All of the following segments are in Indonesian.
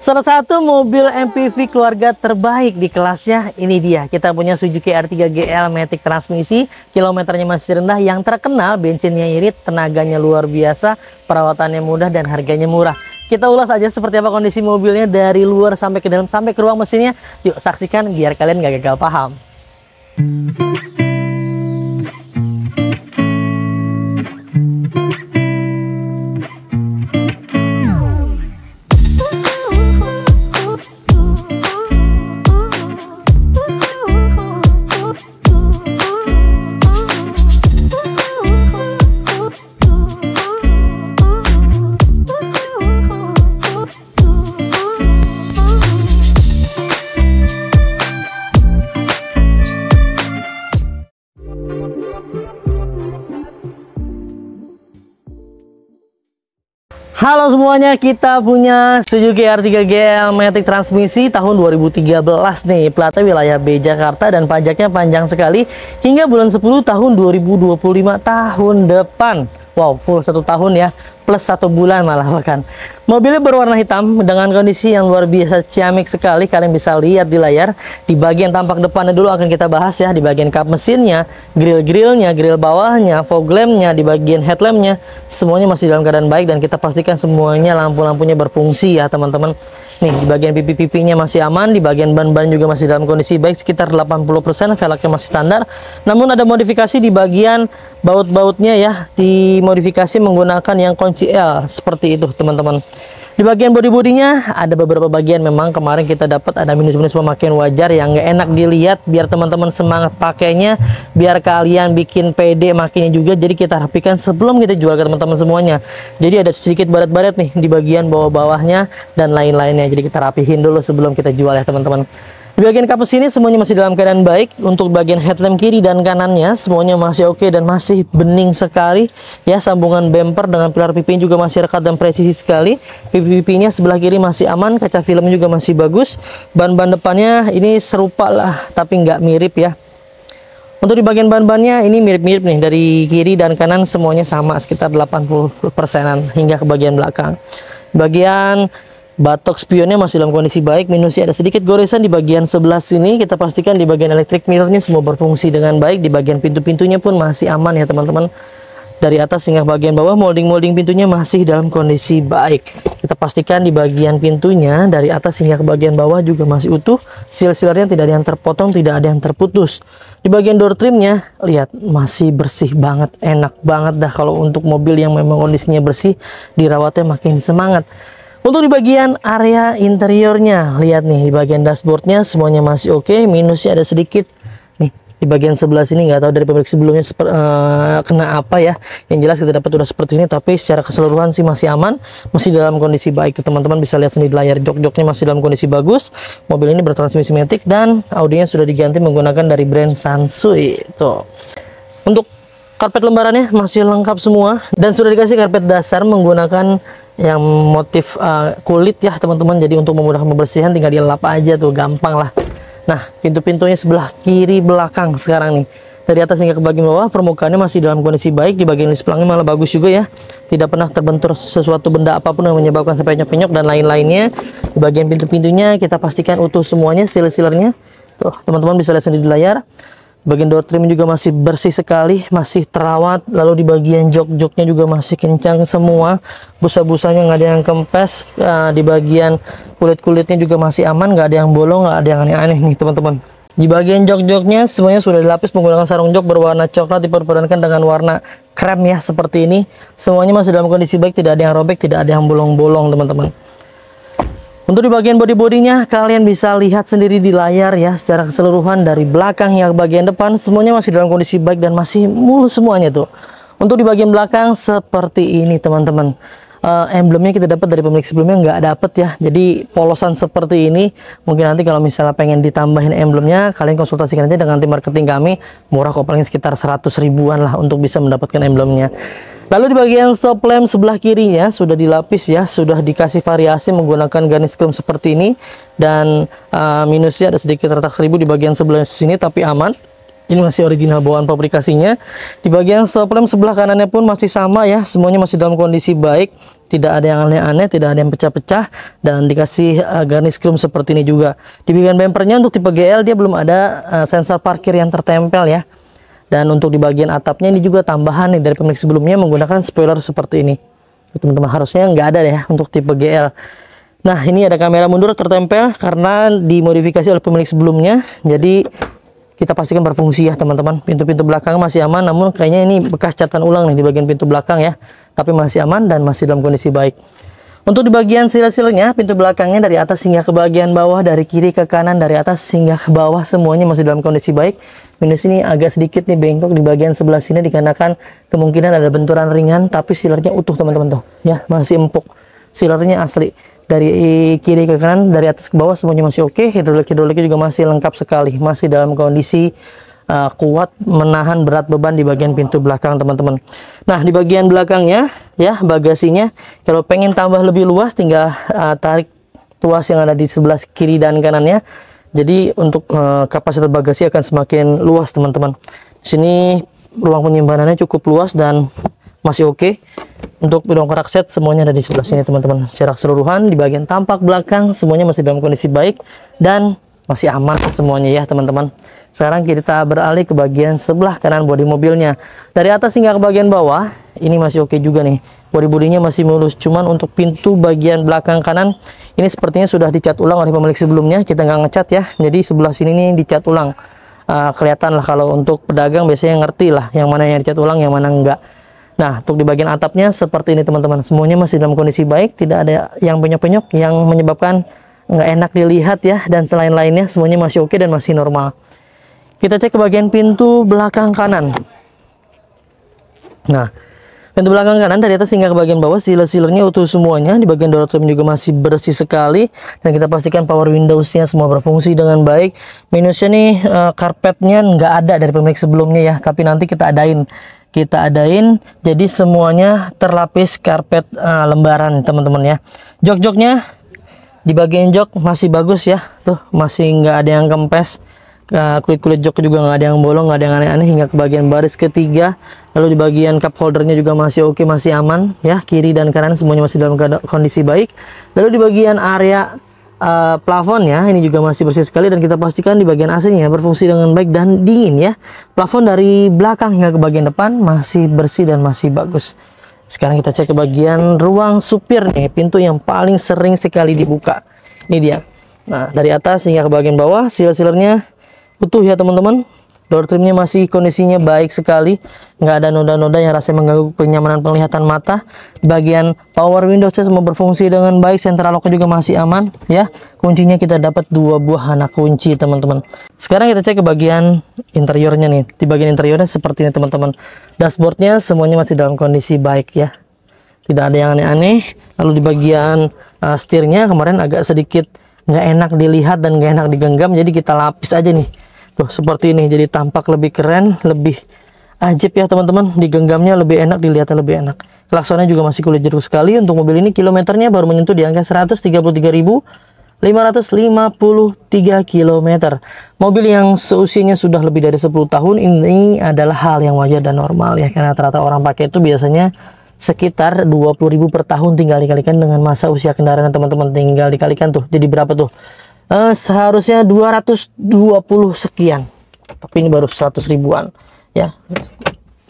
Salah satu mobil MPV keluarga terbaik di kelasnya, ini dia. Kita punya Suzuki R3 GL Matic transmisi, kilometernya masih rendah, yang terkenal bensinnya irit, tenaganya luar biasa, perawatannya mudah dan harganya murah. Kita ulas aja seperti apa kondisi mobilnya dari luar sampai ke dalam sampai ke ruang mesinnya. Yuk saksikan biar kalian gak gagal paham. Halo semuanya, kita punya Suzuki R3 GL Matic transmisi tahun 2013 nih. Platnya wilayah B Jakarta dan pajaknya panjang sekali hingga bulan 10 tahun 2025 tahun depan. Wow, full 1 tahun ya, plus 1 bulan malah bahkan. Mobilnya berwarna hitam dengan kondisi yang luar biasa ciamik sekali. Kalian bisa lihat di layar. Di bagian tampak depannya dulu akan kita bahas ya. Di bagian kap mesinnya, grill-grillnya, grill bawahnya, fog lampnya, di bagian headlampnya, semuanya masih dalam keadaan baik dan kita pastikan semuanya lampu-lampunya berfungsi ya teman-teman. Nih di bagian pipi-pipinya masih aman, di bagian ban-ban juga masih dalam kondisi baik sekitar 80%, velgnya masih standar. Namun ada modifikasi di bagian baut-bautnya ya, dimodifikasi menggunakan yang kunci L seperti itu teman-teman. Di bagian bodi-bodinya ada beberapa bagian memang kemarin kita dapat ada minus-minus pemakaian wajar yang nggak enak dilihat, biar teman-teman semangat pakainya, biar kalian bikin pede makainya juga. Jadi kita rapikan sebelum kita jual ke teman-teman semuanya. Jadi ada sedikit baret-baret nih di bagian bawah-bawahnya dan lain-lainnya. Jadi kita rapihin dulu sebelum kita jual ya teman-teman. Di bagian kap sini semuanya masih dalam keadaan baik. Untuk bagian headlamp kiri dan kanannya semuanya masih oke dan masih bening sekali ya. Sambungan bumper dengan pilar pipi juga masih rekat dan presisi sekali. Pipi-pipinya sebelah kiri masih aman, kaca film juga masih bagus. Ban-ban depannya ini serupa lah tapi nggak mirip ya. Untuk di bagian ban-bannya ini mirip-mirip nih, dari kiri dan kanan semuanya sama sekitar 80%-an hingga ke bagian belakang. Bagian batok spionnya masih dalam kondisi baik, minusnya ada sedikit goresan di bagian sebelah sini. Kita pastikan di bagian electric mirrornya semua berfungsi dengan baik. Di bagian pintu-pintunya pun masih aman ya teman-teman. Dari atas hingga bagian bawah molding-molding pintunya masih dalam kondisi baik. Kita pastikan di bagian pintunya dari atas hingga ke bagian bawah juga masih utuh. Seal-sealernya tidak ada yang terpotong, tidak ada yang terputus. Di bagian door trimnya lihat masih bersih banget, enak banget dah. Kalau untuk mobil yang memang kondisinya bersih, dirawatnya makin semangat. Untuk di bagian area interiornya, lihat nih di bagian dashboardnya semuanya masih oke. Minusnya ada sedikit nih di bagian sebelah sini, nggak tahu dari pemilik sebelumnya kena apa ya. Yang jelas kita dapat udah seperti ini, tapi secara keseluruhan sih masih aman, masih dalam kondisi baik. Teman-teman bisa lihat sendiri di layar, jok-joknya masih dalam kondisi bagus. Mobil ini bertransmisi matic dan audionya sudah diganti menggunakan dari brand Sansui. Tuh. Untuk karpet lembarannya masih lengkap semua dan sudah dikasih karpet dasar menggunakan yang motif kulit ya teman-teman. Jadi untuk memudahkan pembersihan tinggal dilap aja tuh, gampang lah. Nah pintu-pintunya sebelah kiri belakang sekarang nih, dari atas hingga ke bagian bawah permukaannya masih dalam kondisi baik. Di bagian lis pelangnya malah bagus juga ya, tidak pernah terbentur sesuatu benda apapun yang menyebabkan sampai penyok-penyok dan lain-lainnya. Di bagian pintu-pintunya kita pastikan utuh semuanya, seal-sealernya tuh teman-teman bisa lihat sendiri di layar. Bagian door trim juga masih bersih sekali, masih terawat. Lalu di bagian jok-joknya juga masih kencang semua, busa-busanya nggak ada yang kempes. Di bagian kulit-kulitnya juga masih aman, nggak ada yang bolong, nggak ada yang aneh-aneh nih teman-teman. Di bagian jok-joknya semuanya sudah dilapis menggunakan sarung jok berwarna coklat diperpadankan dengan warna krem ya seperti ini. Semuanya masih dalam kondisi baik, tidak ada yang robek, tidak ada yang bolong-bolong teman-teman. Untuk di bagian bodi-bodinya kalian bisa lihat sendiri di layar ya, secara keseluruhan dari belakang hingga bagian depan semuanya masih dalam kondisi baik dan masih mulus semuanya tuh. Untuk di bagian belakang seperti ini teman-teman. Emblemnya kita dapat dari pemilik sebelumnya nggak dapet ya, jadi polosan seperti ini. Mungkin nanti kalau misalnya pengen ditambahin emblemnya, kalian konsultasikan aja dengan tim marketing kami, murah kok, paling sekitar 100 ribuan lah untuk bisa mendapatkan emblemnya. Lalu di bagian stop lamp sebelah kirinya sudah dilapis ya, sudah dikasih variasi menggunakan garis chrome seperti ini. Dan minusnya ada sedikit retak seribu di bagian sebelah sini tapi aman. Ini masih original bawaan pabrikasinya. Di bagian stop lamp sebelah kanannya pun masih sama ya, semuanya masih dalam kondisi baik, tidak ada yang aneh-aneh, tidak ada yang pecah-pecah, dan dikasih garnish chrome seperti ini juga. Di bagian bumpernya untuk tipe GL dia belum ada sensor parkir yang tertempel ya. Dan untuk di bagian atapnya ini juga tambahan nih dari pemilik sebelumnya menggunakan spoiler seperti ini. Teman-teman, harusnya nggak ada ya untuk tipe GL. Nah, ini ada kamera mundur tertempel karena dimodifikasi oleh pemilik sebelumnya. Jadi kita pastikan berfungsi ya teman-teman. Pintu-pintu belakang masih aman, namun kayaknya ini bekas catatan ulang nih di bagian pintu belakang ya. Tapi masih aman dan masih dalam kondisi baik. Untuk di bagian seal-sealnya, pintu belakangnya dari atas hingga ke bagian bawah, dari kiri ke kanan, dari atas hingga ke bawah, semuanya masih dalam kondisi baik. Minus ini agak sedikit nih bengkok di bagian sebelah sini dikarenakan kemungkinan ada benturan ringan, tapi sealernya utuh teman-teman tuh ya, masih empuk. Sealernya asli. Dari kiri ke kanan, dari atas ke bawah semuanya masih oke. Hidroliknya juga masih lengkap sekali, masih dalam kondisi kuat menahan berat beban di bagian pintu belakang teman-teman. Nah, di bagian belakangnya ya, bagasinya kalau pengen tambah lebih luas tinggal tarik tuas yang ada di sebelah kiri dan kanannya. Jadi untuk kapasitas bagasi akan semakin luas teman-teman. Sini ruang penyimpanannya cukup luas dan masih oke. Untuk dongkrak set semuanya ada di sebelah sini teman-teman. Secara keseluruhan di bagian tampak belakang semuanya masih dalam kondisi baik dan masih aman semuanya ya teman-teman. Sekarang kita beralih ke bagian sebelah kanan bodi mobilnya. Dari atas hingga ke bagian bawah ini masih oke juga nih. Bodi-bodinya masih mulus. Cuman untuk pintu bagian belakang kanan ini sepertinya sudah dicat ulang oleh pemilik sebelumnya. Kita nggak ngecat ya. Jadi sebelah sini nih dicat ulang. Kelihatan lah kalau untuk pedagang biasanya ngerti lah yang mana yang dicat ulang, yang mana enggak. Nah, untuk di bagian atapnya seperti ini teman-teman. Semuanya masih dalam kondisi baik, tidak ada yang penyok-penyok yang menyebabkan nggak enak dilihat ya. Dan selain lainnya semuanya masih oke dan masih normal. Kita cek ke bagian pintu belakang kanan. Nah, pintu belakang kanan dari atas hingga ke bagian bawah sealer-sealernya utuh semuanya. Di bagian door trim juga masih bersih sekali. Dan kita pastikan power windowsnya semua berfungsi dengan baik. Minusnya nih karpetnya nggak ada dari pemilik sebelumnya ya. Tapi nanti kita adain. Jadi semuanya terlapis karpet lembaran teman-teman ya. Jok-joknya di bagian jok masih bagus ya, tuh masih nggak ada yang kempes. Kulit-kulit jok juga nggak ada yang bolong, nggak ada yang aneh-aneh hingga ke bagian baris ketiga. Lalu di bagian cup holdernya juga masih oke, masih aman ya. Kiri dan kanan semuanya masih dalam kondisi baik. Lalu di bagian area plafon ya, ini juga masih bersih sekali dan kita pastikan di bagian AC-nya berfungsi dengan baik dan dingin ya. Plafon dari belakang hingga ke bagian depan masih bersih dan masih bagus. Sekarang kita cek ke bagian ruang supir nih, pintu yang paling sering sekali dibuka. Ini dia. Nah, dari atas hingga ke bagian bawah seal-sealernya utuh ya teman-teman. Door trimnya masih kondisinya baik sekali, nggak ada noda-noda yang rasanya mengganggu kenyamanan penglihatan mata. Bagian power windowsnya semua berfungsi dengan baik, central lock juga masih aman ya. Kuncinya kita dapat 2 buah anak kunci teman-teman. Sekarang kita cek ke bagian interiornya nih. Di bagian interiornya seperti ini teman-teman. Dashboardnya semuanya masih dalam kondisi baik ya, tidak ada yang aneh-aneh. Lalu di bagian setirnya kemarin agak sedikit nggak enak dilihat dan nggak enak digenggam, jadi kita lapis aja nih. Tuh seperti ini, jadi tampak lebih keren, lebih ajib ya teman-teman. Digenggamnya lebih enak, dilihatnya lebih enak. Klaksonnya juga masih kulit jeruk sekali. Untuk mobil ini kilometernya baru menyentuh di angka 133.553 km. Mobil yang seusianya sudah lebih dari 10 tahun ini adalah hal yang wajar dan normal ya, karena rata-rata orang pakai itu biasanya sekitar 20.000 per tahun. Tinggal dikalikan dengan masa usia kendaraan teman-teman, tinggal dikalikan tuh jadi berapa tuh. Seharusnya 220 sekian, tapi ini baru 100 ribuan ya.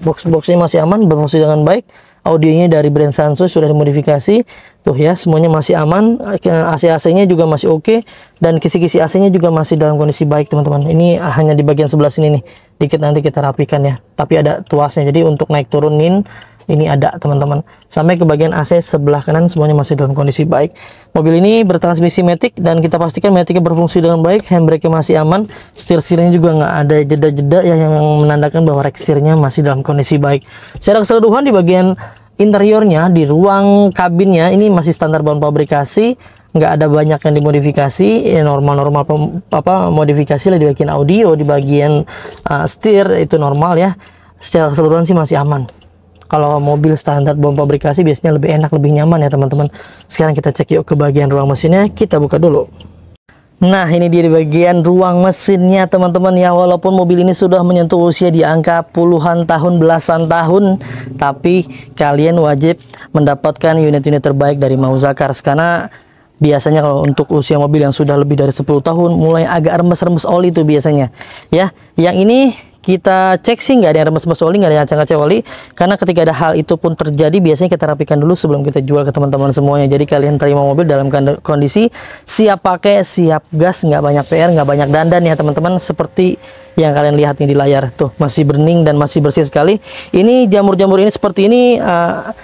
Box-boxnya masih aman, berfungsi dengan baik. Audionya dari brand Sanso sudah dimodifikasi tuh ya, semuanya masih aman. AC-AC-nya juga masih oke, dan kisi-kisi AC-nya juga masih dalam kondisi baik teman-teman. Ini hanya di bagian sebelah sini nih, dikit nanti kita rapikan ya, tapi ada tuasnya, jadi untuk naik turunin ini ada teman-teman. Sampai ke bagian AC sebelah kanan semuanya masih dalam kondisi baik. Mobil ini bertransmisi matic dan kita pastikan maticnya berfungsi dengan baik. Handbrake-nya masih aman. Setir-setirnya juga nggak ada jeda-jeda yang menandakan bahwa rek setirnya masih dalam kondisi baik. Secara keseluruhan di bagian interiornya, di ruang kabinnya ini masih standar bawaan pabrikasi, nggak ada banyak yang dimodifikasi, normal-normal modifikasi lah di bagian audio, di bagian setir itu normal ya. Secara keseluruhan sih masih aman. Kalau mobil standar bawaan pabrikasi biasanya lebih enak, lebih nyaman ya teman-teman. Sekarang kita cek yuk ke bagian ruang mesinnya, kita buka dulu. Nah, ini dia di bagian ruang mesinnya teman-teman ya. Walaupun mobil ini sudah menyentuh usia di angka puluhan tahun, belasan tahun, tapi kalian wajib mendapatkan unit-unit terbaik dari Mauza Cars. Karena biasanya kalau untuk usia mobil yang sudah lebih dari 10 tahun mulai agak remes-remes oli itu biasanya ya. Yang ini kita cek sih nggak ada yang remes-remes oli, nggak ada yang acak-acak oli, karena ketika ada hal itu pun terjadi biasanya kita rapikan dulu sebelum kita jual ke teman-teman semuanya. Jadi kalian terima mobil dalam kondisi siap pakai, siap gas, nggak banyak PR, nggak banyak dandan ya teman-teman, seperti yang kalian lihat nih di layar tuh, masih bening dan masih bersih sekali. Ini jamur-jamur ini seperti ini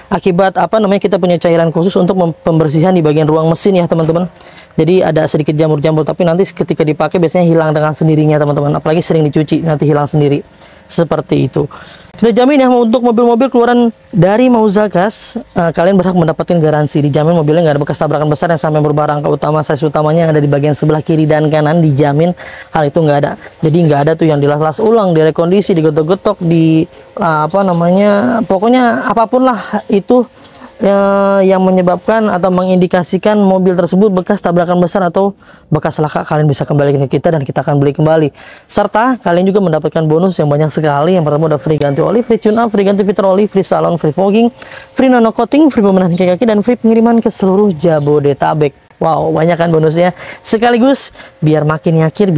akibat apa namanya, kita punya cairan khusus untuk pembersihan di bagian ruang mesin ya teman-teman. Jadi ada sedikit jamur-jamur, tapi nanti ketika dipakai biasanya hilang dengan sendirinya teman-teman, apalagi sering dicuci nanti hilang sendiri seperti itu. Kita jamin ya untuk mobil-mobil keluaran dari Mauza Cars, kalian berhak mendapatkan garansi. Dijamin mobilnya nggak ada bekas tabrakan besar yang sampai berubah rangka utama, size utamanya yang ada di bagian sebelah kiri dan kanan, dijamin hal itu nggak ada. Jadi nggak ada tuh yang dilas-las ulang, direkondisi, digetok-getok, di apa namanya, pokoknya apapun lah itu yang menyebabkan atau mengindikasikan mobil tersebut bekas tabrakan besar atau bekas laka, kalian bisa kembali ke kita dan kita akan beli kembali. Serta kalian juga mendapatkan bonus yang banyak sekali. Yang pertama ada free ganti oli, free tune up, free ganti fitur oli, free salon, free fogging, free nano coating, free pembenahan kaki dan free pengiriman ke seluruh Jabodetabek. Wow, banyak kan bonusnya. Sekaligus biar makin yakin,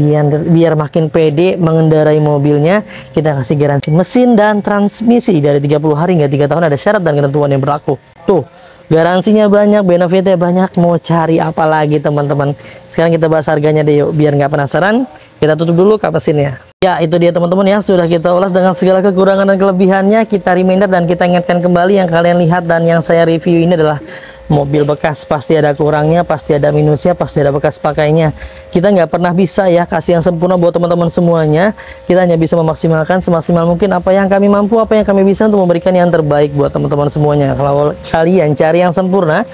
biar makin pede mengendarai mobilnya, kita kasih garansi mesin dan transmisi dari 30 hari hingga 3 tahun, ada syarat dan ketentuan yang berlaku. Tuh, garansinya banyak, benefitnya banyak, mau cari apa lagi teman-teman. Sekarang kita bahas harganya deh yuk, biar nggak penasaran. Kita tutup dulu kap mesinnya. Ya, itu dia teman-teman ya, sudah kita ulas dengan segala kekurangan dan kelebihannya. Kita reminder dan kita ingatkan kembali, yang kalian lihat dan yang saya review ini adalah mobil bekas. Pasti ada kurangnya, pasti ada minusnya, pasti ada bekas pakainya. Kita nggak pernah bisa ya kasih yang sempurna buat teman-teman semuanya. Kita hanya bisa memaksimalkan semaksimal mungkin apa yang kami mampu, apa yang kami bisa untuk memberikan yang terbaik buat teman-teman semuanya. Kalau kalian cari yang sempurna,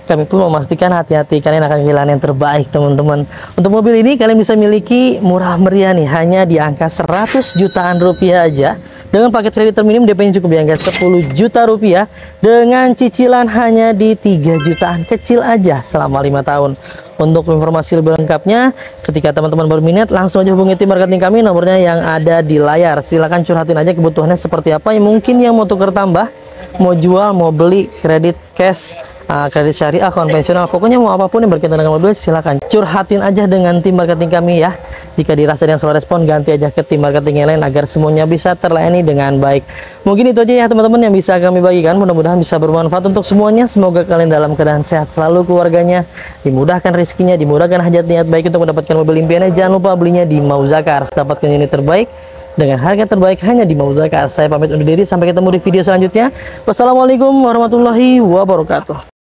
kami pun memastikan hati-hati kalian akan kehilangan yang terbaik teman-teman. Untuk mobil ini kalian bisa miliki murah meriah nih, hanya di angka 100 jutaan rupiah aja, dengan paket kredit terminim DP-nya cukup di angka 10 juta rupiah, dengan cicilan hanya di 3 jutaan kecil aja selama 5 tahun. Untuk informasi lebih lengkapnya, ketika teman-teman berminat, langsung aja hubungi tim marketing kami, nomornya yang ada di layar. Silahkan curhatin aja kebutuhannya seperti apa, mungkin yang mau tukar tambah, mau jual, mau beli, kredit cash, kredit syariah, konvensional, pokoknya mau apapun yang berkaitan dengan mobil, silakan curhatin aja dengan tim marketing kami ya. Jika dirasa yang slow respon, ganti aja ke tim marketing yang lain agar semuanya bisa terlayani dengan baik. Mungkin itu aja ya teman-teman yang bisa kami bagikan, mudah-mudahan bisa bermanfaat untuk semuanya. Semoga kalian dalam keadaan sehat selalu, keluarganya dimudahkan rezekinya, dimudahkan hajat niat baik untuk mendapatkan mobil impiannya. Jangan lupa belinya di Mauza Cars, dapatkan unit terbaik dengan harga terbaik hanya di Mauza Cars. Saya pamit undur diri, sampai ketemu di video selanjutnya. Wassalamualaikum warahmatullahi wabarakatuh.